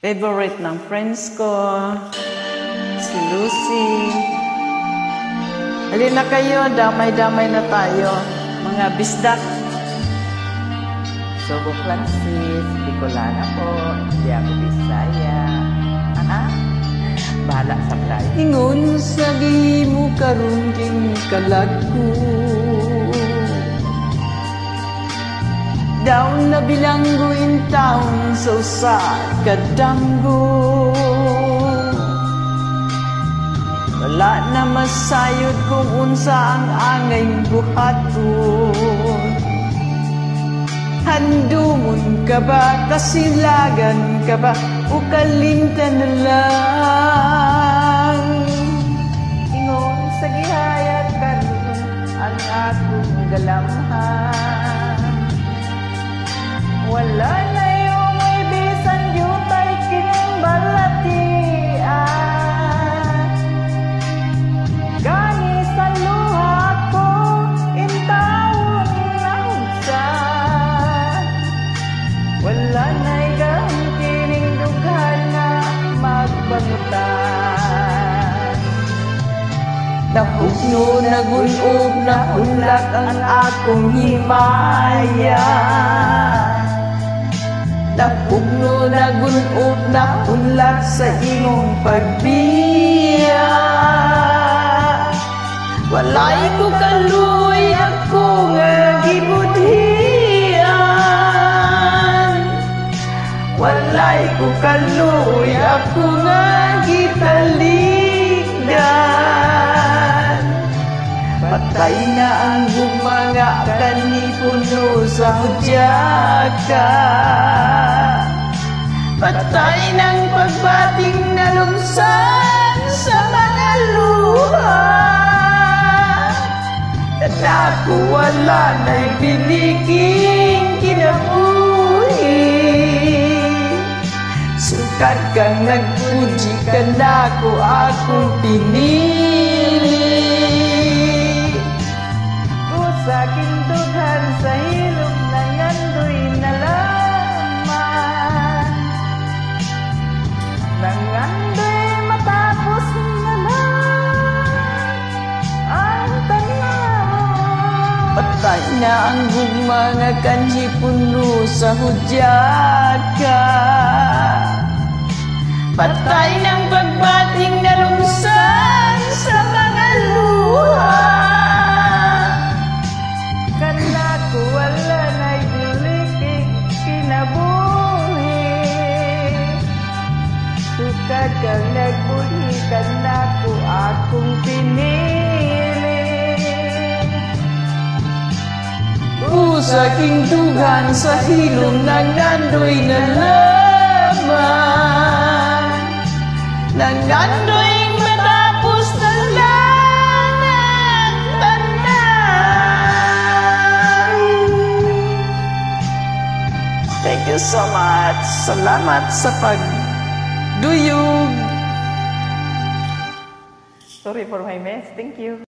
Favorite ng friends ko, si Lucy. Halina kayo, damay-damay na tayo, mga bisdak. Sogo Francis, Bicolana po, di ako Bisaya. Bahala sa play. Ingon sa gimu karon king kalagko. Down na bilanggo in town sa usa kadanggo. Wala na masayod kung unsa ang angay buhaton. Handumon ka ba, kasilagan ka ba, o kalimtan na lang. Ingon sa gihayag karon ang akong galamhan. Wala na yung may bisan yutay kining balatian. Gani sa luha ko, intawon na unsa. Wala na'y kining dughan na magbangutan. Nahugno, nagunob, nahulak ang akong himaya. Napugno, nagunob, naunlak sa imong pagbiya. Walay ko kaluy ako nga gibudhian. Walay ko kaluy ako nga gitaligdan. Patay na ang gumanga kanipuno sa hudyaka. Patay ng pagbating na lumsan sa mga luha. Nadako wala na'y biliking kinabuhi. Sukat kang nagpuji ka na ko akong pinili. Sa kindugan sa hilom na ngandoy na laman. Nangandoy matapos na lang ang tanan. Patay na ang gugma nga kanhi puno sa hudyaka. Patay ng pagbating na lumsan sa mga luha. Kanako wala na'y biliking kinabuhi. Sukad kang nagbuhi, kanako akong pinili. Sa aking dugan sa hilom ng nandoy na laman. Nangandoy matapos na lang ang tanan. Thank you so much. Salamat sa pagduyog. Sorry for my mess. Thank you.